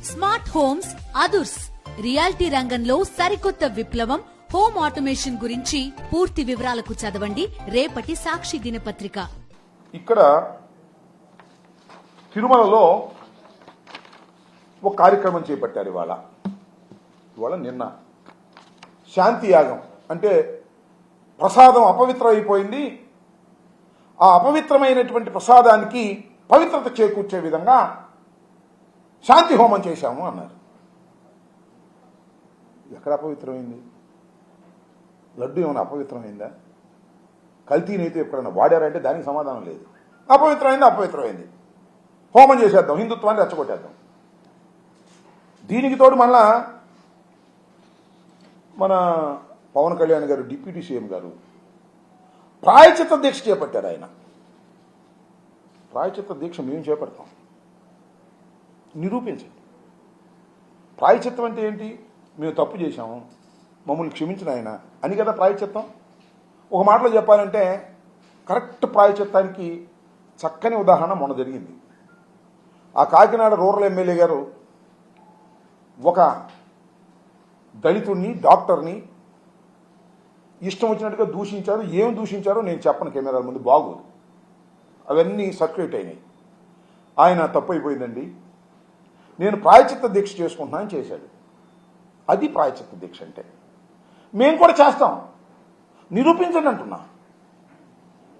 Smart homes అదుర్స్ reality రంగంలో సరికొత్త విప్లవం హోమ్ ఆటోమేషన్ గురించి పూర్తి వివరాలకు చదవండి రేపటి సాక్షి దినపత్రిక. ఇక్కడ తిరుమలలో ఒక కార్యక్రమం చేపట్టారు. ఇవాళ నిన్న శాంతి యాగం అంటే ప్రసాదం అపవిత్రం అయిపోయింది, ఆ అపవిత్రమైనటువంటి ప్రసాదానికి పవిత్రత చేకూర్చే విధంగా శాంతి హోమం చేశాము అన్నారు. ఎక్కడ అపవిత్రమైంది? లడ్డు ఏమైనా అపవిత్రమైందా? కల్తీనైతే ఎప్పుడైనా వాడారంటే దానికి సమాధానం లేదు. అపవిత్రమైంది హోమం చేసేద్దాం, హిందుత్వాన్ని రెచ్చగొట్టేద్దాం. దీనికి తోడు మళ్ళా మన పవన్ కళ్యాణ్ గారు డిప్యూటీ సీఎం గారు ప్రాయచిత్త దీక్ష చేపట్టారు. ఆయన ప్రాయచిత్త దీక్ష మేము చేపడతాం, నిరూపించండి. ప్రాయచిత్తం అంటే ఏంటి? మేము తప్పు చేశాము, మమ్మల్ని క్షమించిన ఆయన అని కదా ప్రాయచిత్తం. ఒక మాటలో చెప్పాలంటే కరెక్ట్ ప్రాయచిత్తానికి చక్కని ఉదాహరణ మొన్న జరిగింది. ఆ కాకినాడ రూరల్ ఎమ్మెల్యే గారు ఒక దళితుడిని డాక్టర్ని ఇష్టం వచ్చినట్టుగా దూషించారు. ఏం దూషించారో నేను చెప్పను, కెమెరాల ముందు బాగోదు, అవన్నీ సర్క్యులేట్ అయినాయి. ఆయన తప్పు అయిపోయిందండి, నేను ప్రాయచిత్త దీక్ష చేసుకుంటున్నానని చేశాడు. అది ప్రాయచిత్త దీక్ష అంటే. మేము కూడా చేస్తాం, నిరూపించండి అంటున్నా.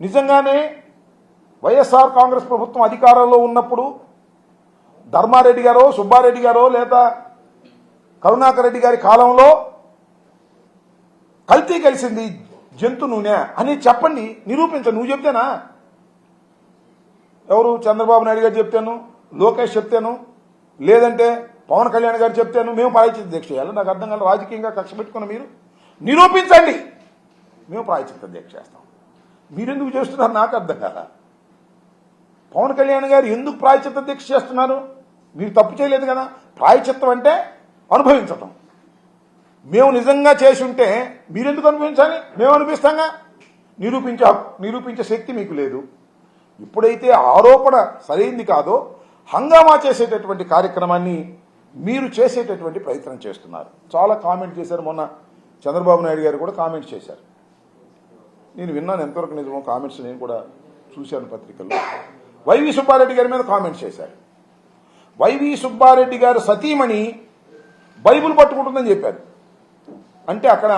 నిజంగానే వైఎస్ఆర్ కాంగ్రెస్ ప్రభుత్వం అధికారంలో ఉన్నప్పుడు ధర్మారెడ్డి గారో సుబ్బారెడ్డి గారో లేదా కరుణాకర్ రెడ్డి గారి కాలంలో కల్తీ కలిసింది జంతు నూనె అని చెప్పండి, నిరూపించండి. నువ్వు చెప్తేనా? ఎవరు? చంద్రబాబు నాయుడు గారు చెప్తాను, లోకేష్ చెప్తాను, లేదంటే పవన్ కళ్యాణ్ గారు చెప్తాను. మేము ప్రాయచిత్త దీక్ష చేయాలి? నాకు అర్థం కాదు. రాజకీయంగా కక్ష పెట్టుకున్న మీరు నిరూపించండి, మేము ప్రాయచిత్త దీక్ష చేస్తాం. మీరెందుకు చేస్తున్నారు నాకు అర్థం కాదా. పవన్ కళ్యాణ్ గారు ఎందుకు ప్రాయచిత్త దీక్ష చేస్తున్నారు? మీరు తప్పు చేయలేదు కదా. ప్రాయచిత్తం అంటే అనుభవించటం. మేము నిజంగా చేసి ఉంటే మీరెందుకు అనుభవించాలి? మేము అనిపిస్తాంగా. నిరూపించే శక్తి మీకు లేదు. ఎప్పుడైతే ఆరోపణ సరైంది కాదో హంగామా చేసేటటువంటి కార్యక్రమాన్ని మీరు చేసేటటువంటి ప్రయత్నం చేస్తున్నారు. చాలా కామెంట్ చేశారు. మొన్న చంద్రబాబు నాయుడు గారు కూడా కామెంట్స్ చేశారు. నేను విన్నాను, ఎంతవరకు నిజమో కామెంట్స్ నేను కూడా చూశాను పత్రికల్లో. వైవి సుబ్బారెడ్డి గారి మీద కామెంట్స్ చేశారు. వైవి సుబ్బారెడ్డి గారు సతీమణి బైబుల్ పట్టుకుంటుందని చెప్పారు. అంటే అక్కడ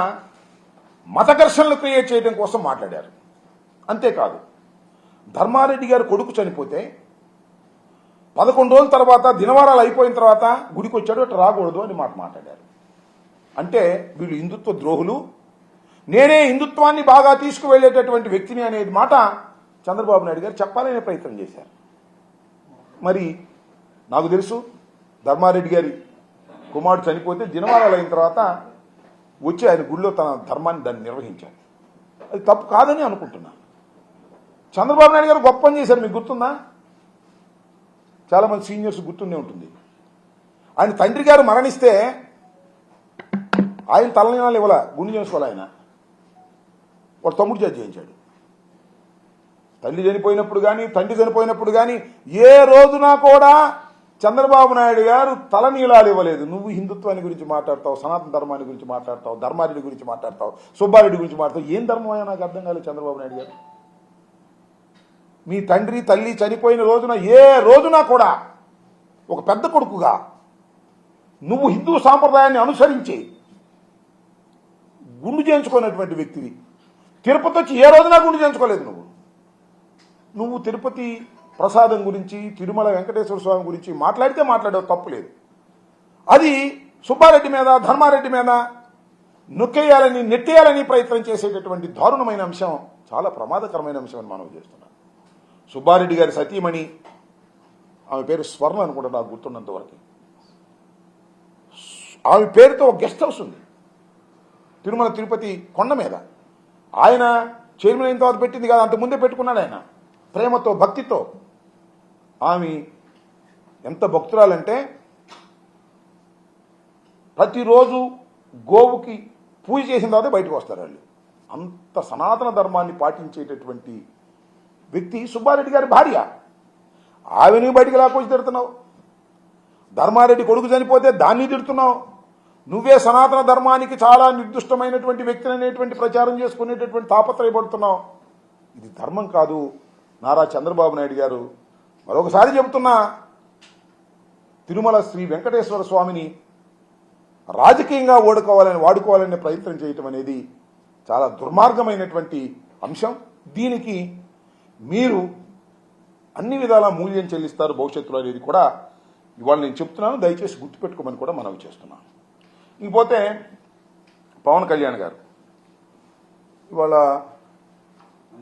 మత ఘర్షణలు క్రియేట్ చేయడం కోసం మాట్లాడారు. అంతేకాదు, ధర్మారెడ్డి గారు కొడుకు చనిపోతే 11 రోజుల తర్వాత దినవారాలు అయిపోయిన తర్వాత గుడికి వచ్చాడు, అటు రాకూడదు అని మాట్లాడారు. అంటే వీళ్ళు హిందుత్వ ద్రోహులు, నేనే హిందుత్వాన్ని బాగా తీసుకువెళ్లేటటువంటి వ్యక్తిని అనేది మాట చంద్రబాబు నాయుడు గారు చెప్పాలనే ప్రయత్నం చేశారు. మరి నాకు తెలుసు, ధర్మారెడ్డి గారి కుమారుడు చనిపోతే దినవారాలు అయిన తర్వాత వచ్చి ఆయన గుడిలో తన ధర్మాన్ని దాన్ని నిర్వహించారు. అది తప్పు కాదని అనుకుంటున్నా. చంద్రబాబు నాయుడు గారు గొప్ప పని చేశారు. మీకు గుర్తుందా? చాలా మంది సీనియర్స్ గుర్తుండే ఉంటుంది. ఆయన తండ్రి గారు మరణిస్తే ఆయన తలనీలాలు ఇవ్వాల, గుండె చేసుకోవాలి. ఆయన వాడు తమ్ముడు చేతి చేయించాడు. తల్లి చనిపోయినప్పుడు కానీ తండ్రి చనిపోయినప్పుడు కానీ ఏ రోజున కూడా చంద్రబాబు నాయుడు గారు తలనీలాలు ఇవ్వలేదు. నువ్వు హిందుత్వాన్ని గురించి మాట్లాడతావు, సనాతన ధర్మాన్ని గురించి మాట్లాడతావు, ధర్మారెడ్డి గురించి మాట్లాడతావు, సుబ్బారెడ్డి గురించి మాట్లాడతావు. ఏం ధర్మం అయ్యా నాకు అర్థం కాలేదు. చంద్రబాబు నాయుడు గారు మీ తండ్రి తల్లి చనిపోయిన రోజున ఏ రోజున కూడా ఒక పెద్ద కొడుకుగా నువ్వు హిందూ సాంప్రదాయాన్ని అనుసరించి గుండు చేయించుకున్నటువంటి వ్యక్తివి. తిరుపతి వచ్చి ఏ రోజున గుండు చేయించుకోలేదు. నువ్వు తిరుపతి ప్రసాదం గురించి, తిరుమల వెంకటేశ్వర స్వామి గురించి మాట్లాడితే మాట్లాడేవు, తప్పు లేదు. అది సుబ్బారెడ్డి మీద ధర్మారెడ్డి మీద నొక్కేయాలని నెట్టేయాలని ప్రయత్నం చేసేటటువంటి దారుణమైన అంశం, చాలా ప్రమాదకరమైన అంశం అని మనం చేస్తున్నాం. సుబ్బారెడ్డి గారి సతీమణి, ఆమె పేరు స్వర్ణ అనుకుంటా నాకు గుర్తున్నంతవరకు, ఆమె పేరుతో ఒక గెస్ట్ హౌస్ ఉంది తిరుమల తిరుపతి కొండ మీద. ఆయన చైర్మన్ అయిన తర్వాత పెట్టింది కాదు, అంతకుముందే పెట్టుకున్నాడు ఆయన ప్రేమతో భక్తితో. ఆమె ఎంత భక్తురాలంటే ప్రతిరోజు గోవుకి పూజ చేసిన తర్వాత బయటకు వస్తారు వాళ్ళు. అంత సనాతన ధర్మాన్ని పాటించేటటువంటి వ్యక్తి సుబ్బారెడ్డి గారి భార్య. ఆమెను బయటికి లాక్కొచ్చి తిడుతున్నావు. ధర్మారెడ్డి కొడుకు చనిపోతే దాన్ని తిడుతున్నావు. నువ్వే సనాతన ధర్మానికి చాలా నిర్దిష్టమైనటువంటి వ్యక్తిని అనేటువంటి ప్రచారం చేసుకునేటటువంటి తాపత్రయపడుతున్నావు. ఇది ధర్మం కాదు. నారా చంద్రబాబు నాయుడు గారు, మరొకసారి చెబుతున్నా, తిరుమల శ్రీ వెంకటేశ్వర స్వామిని రాజకీయంగా వాడుకోవాలనే ప్రయత్నం చేయటం అనేది చాలా దుర్మార్గమైనటువంటి అంశం. దీనికి మీరు అన్ని విధాల మూల్యం చెల్లిస్తారు భవిష్యత్తులో అనేది కూడా ఇవాళ నేను చెప్తున్నాను. దయచేసి గుర్తుపెట్టుకోమని కూడా మనవి చేస్తున్నాను. ఇంకపోతే పవన్ కళ్యాణ్ గారు ఇవాళ